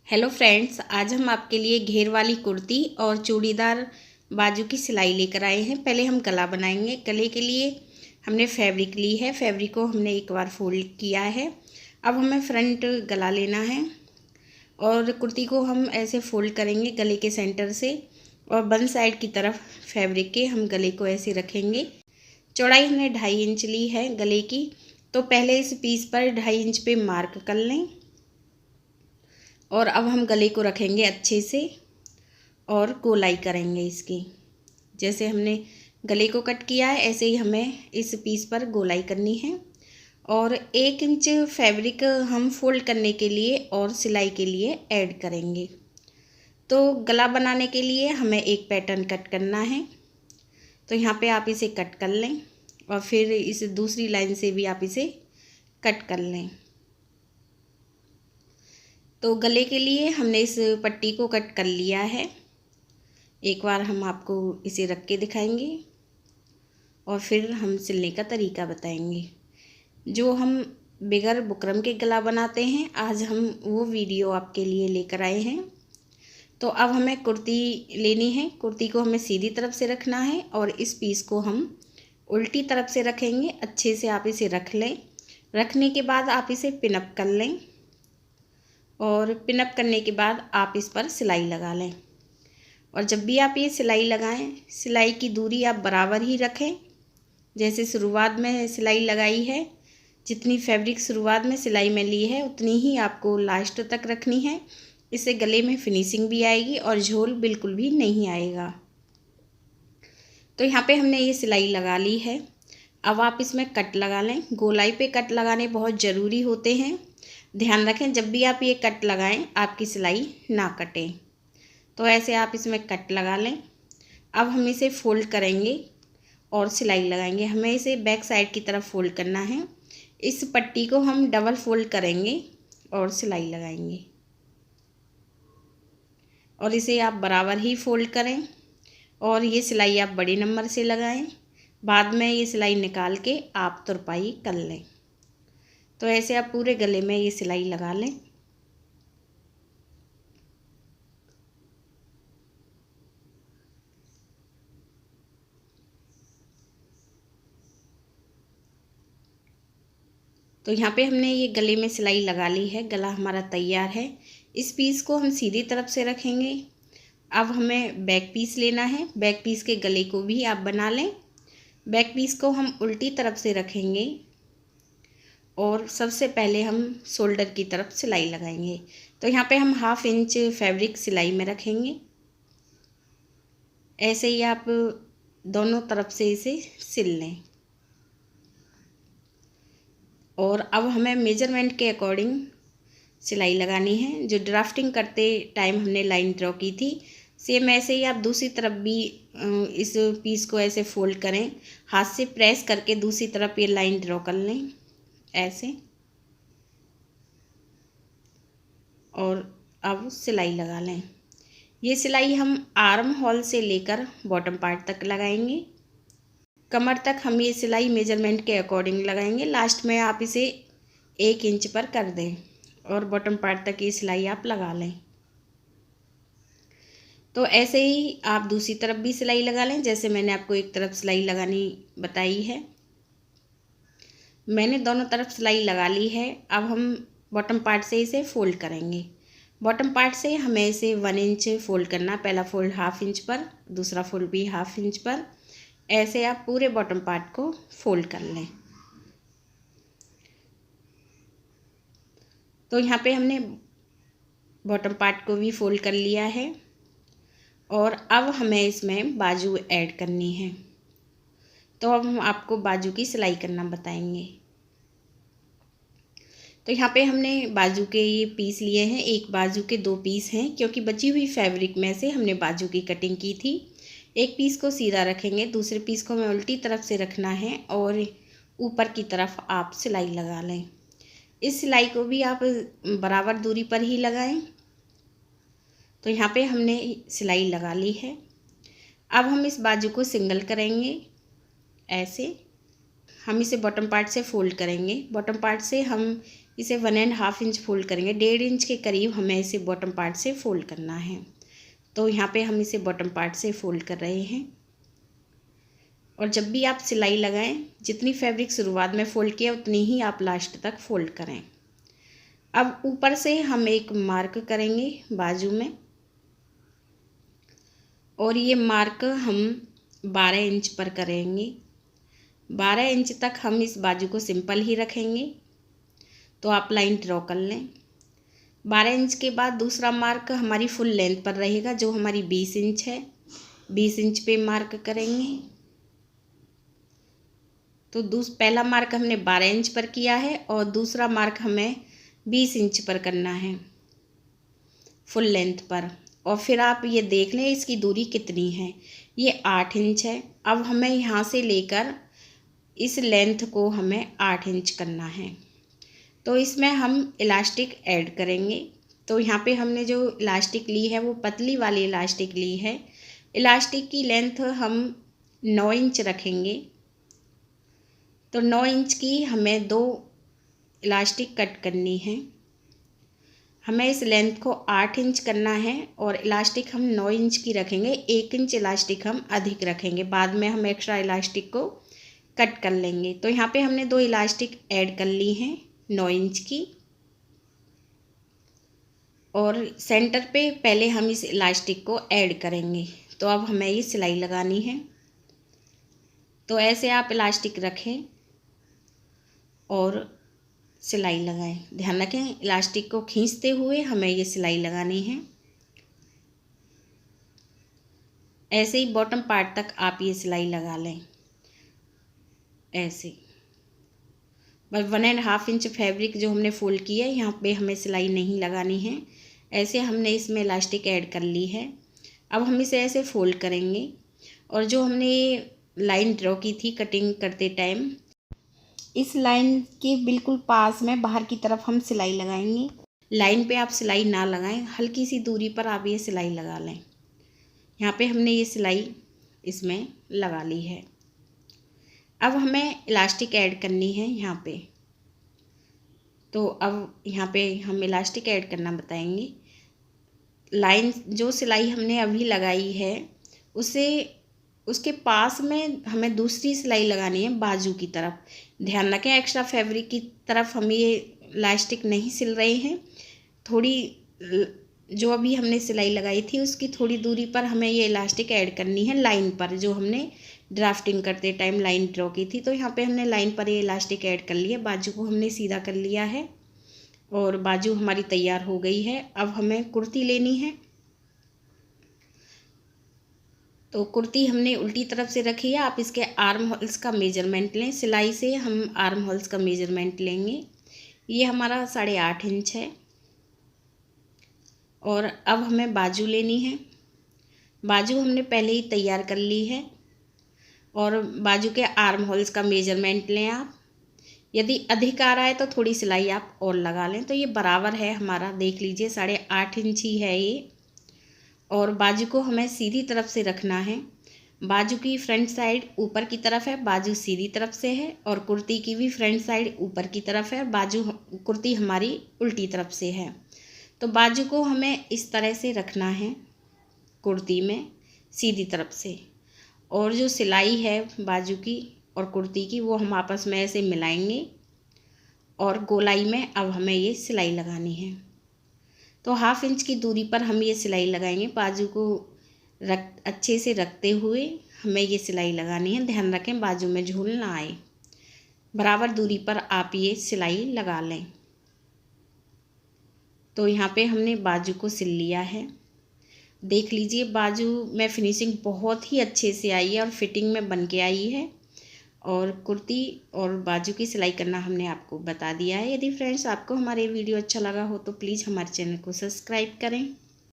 Hello friends, आज हम आपके लिए घेर वाली कुर्ती और चूड़ीदार बाजू की सिलाई लेकर आए हैं। पहले हम गला बनाएंगे। गले के लिए हमने फैब्रिक ली है। फैब्रिक को हमने एक बार फोल्ड किया है। अब हमें फ्रंट गला लेना है और कुर्ती को हम ऐसे फोल्ड करेंगे गले के सेंटर से और बन साइड की तरफ फैब्रिक के हम गले को ऐसे रखेंगे। चौड़ाई हमने 2.5 इंच ली है गले की, तो पहले इस पीस पर 2.5 इंच पे मार्क कर लें और अब हम गले को रखेंगे अच्छे से और गोलाई करेंगे इसकी। जैसे हमने गले को कट किया है ऐसे ही हमें इस पीस पर गोलाई करनी है। और 1 इंच फैब्रिक हम फोल्ड करने के लिए और सिलाई के लिए ऐड करेंगे। तो गला बनाने के लिए हमें एक पैटर्न कट करना है, तो यहाँ पे आप इसे कट कर लें और फिर इस दूसरी लाइन से भी आप इसे कट कर लें। तो गले के लिए हमने इस पट्टी को कट कर लिया है। एक बार हम आपको इसे रख के दिखाएंगे और फिर हम सिलने का तरीका बताएंगे। जो हम बगैर बुकरम के गला बनाते हैं, आज हम वो वीडियो आपके लिए लेकर आए हैं। तो अब हमें कुर्ती लेनी है। कुर्ती को हमें सीधी तरफ से रखना है और इस पीस को हम उल्टी तरफ से रखेंगे। अच्छे से आप इसे रख लें। रखने के बाद आप इसे पिनअप कर लें और पिनअप करने के बाद आप इस पर सिलाई लगा लें। और जब भी आप ये सिलाई लगाएं, सिलाई की दूरी आप बराबर ही रखें। जैसे शुरुआत में सिलाई लगाई है, जितनी फैब्रिक शुरुआत में सिलाई में ली है उतनी ही आपको लास्ट तक रखनी है। इससे गले में फिनिशिंग भी आएगी और झोल बिल्कुल भी नहीं आएगा। तो यहाँ पे हमने ये सिलाई लगा ली है। अब आप इसमें कट लगा लें। गोलाई पे कट लगाने बहुत ज़रूरी होते हैं। ध्यान रखें जब भी आप ये कट लगाएं आपकी सिलाई ना कटे। तो ऐसे आप इसमें कट लगा लें। अब हम इसे फोल्ड करेंगे और सिलाई लगाएंगे। हमें इसे बैक साइड की तरफ फोल्ड करना है। इस पट्टी को हम डबल फोल्ड करेंगे और सिलाई लगाएंगे और इसे आप बराबर ही फोल्ड करें और ये सिलाई आप बड़े नंबर से लगाएं। बाद में ये सिलाई निकाल के आप तुरपाई कर लें। तो ऐसे आप पूरे गले में ये सिलाई लगा लें। तो यहाँ पे हमने ये गले में सिलाई लगा ली है। गला हमारा तैयार है। इस पीस को हम सीधी तरफ से रखेंगे। अब हमें बैक पीस लेना है। बैक पीस के गले को भी आप बना लें। बैक पीस को हम उल्टी तरफ से रखेंगे और सबसे पहले हम शोल्डर की तरफ सिलाई लगाएंगे। तो यहाँ पे हम 1/2 इंच फैब्रिक सिलाई में रखेंगे। ऐसे ही आप दोनों तरफ से इसे सिल लें। और अब हमें मेजरमेंट के अकॉर्डिंग सिलाई लगानी है। जो ड्राफ्टिंग करते टाइम हमने लाइन ड्रॉ की थी, सेम ऐसे ही आप दूसरी तरफ भी इस पीस को ऐसे फोल्ड करें। हाथ से प्रेस करके दूसरी तरफ ये लाइन ड्रॉ कर लें ऐसे। और अब सिलाई लगा लें। ये सिलाई हम आर्म होल से लेकर बॉटम पार्ट तक लगाएंगे। कमर तक हम ये सिलाई मेजरमेंट के अकॉर्डिंग लगाएंगे। लास्ट में आप इसे 1 इंच पर कर दें और बॉटम पार्ट तक ये सिलाई आप लगा लें। तो ऐसे ही आप दूसरी तरफ भी सिलाई लगा लें। जैसे मैंने आपको एक तरफ सिलाई लगानी बताई है, मैंने दोनों तरफ सिलाई लगा ली है। अब हम बॉटम पार्ट से इसे फोल्ड करेंगे। बॉटम पार्ट से हमें इसे 1 इंच फोल्ड करना। पहला फोल्ड 1/2 इंच पर, दूसरा फोल्ड भी 1/2 इंच पर। ऐसे आप पूरे बॉटम पार्ट को फोल्ड कर लें। तो यहाँ पे हमने बॉटम पार्ट को भी फोल्ड कर लिया है और अब हमें इसमें बाजू ऐड करनी है। तो अब हम आपको बाजू की सिलाई करना बताएंगे। तो यहाँ पे हमने बाजू के ये पीस लिए हैं। एक बाजू के 2 पीस हैं, क्योंकि बची हुई फैब्रिक में से हमने बाजू की कटिंग की थी। एक पीस को सीधा रखेंगे, दूसरे पीस को हमें उल्टी तरफ से रखना है और ऊपर की तरफ आप सिलाई लगा लें। इस सिलाई को भी आप बराबर दूरी पर ही लगाएं। तो यहाँ पे हमने सिलाई लगा ली है। अब हम इस बाजू को सिंगल करेंगे ऐसे। हम इसे बॉटम पार्ट से फोल्ड करेंगे। बॉटम पार्ट से हम इसे 1.5 इंच फोल्ड करेंगे। 1.5 इंच के करीब हमें इसे बॉटम पार्ट से फोल्ड करना है। तो यहाँ पे हम इसे बॉटम पार्ट से फोल्ड कर रहे हैं। और जब भी आप सिलाई लगाएं, जितनी फैब्रिक शुरुआत में फ़ोल्ड किया उतनी ही आप लास्ट तक फ़ोल्ड करें। अब ऊपर से हम एक मार्क करेंगे बाजू में, और ये मार्क हम 12 इंच पर करेंगे। 12 इंच तक हम इस बाजू को सिंपल ही रखेंगे। तो आप लाइन ड्रॉ कर लें। 12 इंच के बाद दूसरा मार्क हमारी फुल लेंथ पर रहेगा, जो हमारी 20 इंच है। 20 इंच पे मार्क करेंगे। तो पहला मार्क हमने 12 इंच पर किया है और दूसरा मार्क हमें 20 इंच पर करना है फुल लेंथ पर। और फिर आप ये देख लें इसकी दूरी कितनी है, ये 8 इंच है। अब हमें यहाँ से लेकर इस लेंथ को हमें 8 इंच करना है। तो इसमें हम इलास्टिक ऐड करेंगे। तो यहाँ पे हमने जो इलास्टिक ली है वो पतली वाली इलास्टिक ली है। इलास्टिक की लेंथ हम 9 इंच रखेंगे। तो 9 इंच की हमें 2 इलास्टिक कट करनी है। हमें इस लेंथ को 8 इंच करना है और इलास्टिक हम 9 इंच की रखेंगे। 1 इंच इलास्टिक हम अधिक रखेंगे, बाद में हम एक्स्ट्रा इलास्टिक को कट कर लेंगे। तो यहाँ पे हमने 2 इलास्टिक ऐड कर ली हैं 9 इंच की। और सेंटर पे पहले हम इस इलास्टिक को ऐड करेंगे। तो अब हमें ये सिलाई लगानी है। तो ऐसे आप इलास्टिक रखें और सिलाई लगाएं। ध्यान रखें इलास्टिक को खींचते हुए हमें ये सिलाई लगानी है। ऐसे ही बॉटम पार्ट तक आप ये सिलाई लगा लें। ऐसे बस 1.5 इंच फैब्रिक जो हमने फोल्ड की है, यहाँ पे हमें सिलाई नहीं लगानी है। ऐसे हमने इसमें इलास्टिक ऐड कर ली है। अब हम इसे ऐसे फोल्ड करेंगे और जो हमने लाइन ड्रॉ की थी कटिंग करते टाइम, इस लाइन के बिल्कुल पास में बाहर की तरफ हम सिलाई लगाएंगे। लाइन पे आप सिलाई ना लगाएं, हल्की सी दूरी पर आप ये सिलाई लगा लें। यहाँ पे हमने ये सिलाई इसमें लगा ली है। अब हमें इलास्टिक ऐड करनी है यहाँ पे। तो अब यहाँ पे हम इलास्टिक ऐड करना बताएंगे। लाइन जो सिलाई हमने अभी लगाई है उसके पास में हमें दूसरी सिलाई लगानी है बाजू की तरफ। ध्यान रखें एक्स्ट्रा फैब्रिक की तरफ हम ये इलास्टिक नहीं सिल रहे हैं। थोड़ी जो अभी हमने सिलाई लगाई थी उसकी थोड़ी दूरी पर हमें ये इलास्टिक ऐड करनी है लाइन पर, जो हमने ड्राफ्टिंग करते टाइम लाइन ड्रॉ की थी। तो यहाँ पे हमने लाइन पर ये इलास्टिक ऐड कर लिया। बाजू को हमने सीधा कर लिया है और बाजू हमारी तैयार हो गई है। अब हमें कुर्ती लेनी है। तो कुर्ती हमने उल्टी तरफ से रखी है। आप इसके आर्म होल्स का मेजरमेंट लें। सिलाई से हम आर्म होल्स का मेजरमेंट लेंगे। ये हमारा 8.5 इंच है। और अब हमें बाजू लेनी है। बाजू हमने पहले ही तैयार कर ली है। और बाजू के आर्म होल्स का मेजरमेंट लें आप। यदि अधिक आ रहा है तो थोड़ी सिलाई आप और लगा लें। तो ये बराबर है हमारा, देख लीजिए 8.5 इंच ही है ये। और बाजू को हमें सीधी तरफ से रखना है। बाजू की फ्रंट साइड ऊपर की तरफ है, बाजू सीधी तरफ से है। और कुर्ती की भी फ्रंट साइड ऊपर की तरफ है, बाजू कुर्ती हमारी उल्टी तरफ से है। तो बाजू को हमें इस तरह से रखना है कुर्ती में सीधी तरफ से। और जो सिलाई है बाजू की और कुर्ती की वो हम आपस में ऐसे मिलाएंगे और गोलाई में अब हमें ये सिलाई लगानी है। तो 1/2 इंच की दूरी पर हम ये सिलाई लगाएंगे। बाजू को अच्छे से रखते हुए हमें ये सिलाई लगानी है। ध्यान रखें बाजू में झूल ना आए। बराबर दूरी पर आप ये सिलाई लगा लें। तो यहाँ पे हमने बाजू को सिल लिया है। देख लीजिए बाजू में फिनिशिंग बहुत ही अच्छे से आई है और फिटिंग में बन के आई है। और कुर्ती और बाजू की सिलाई करना हमने आपको बता दिया है। यदि फ्रेंड्स आपको हमारे वीडियो अच्छा लगा हो तो प्लीज़ हमारे चैनल को सब्सक्राइब करें।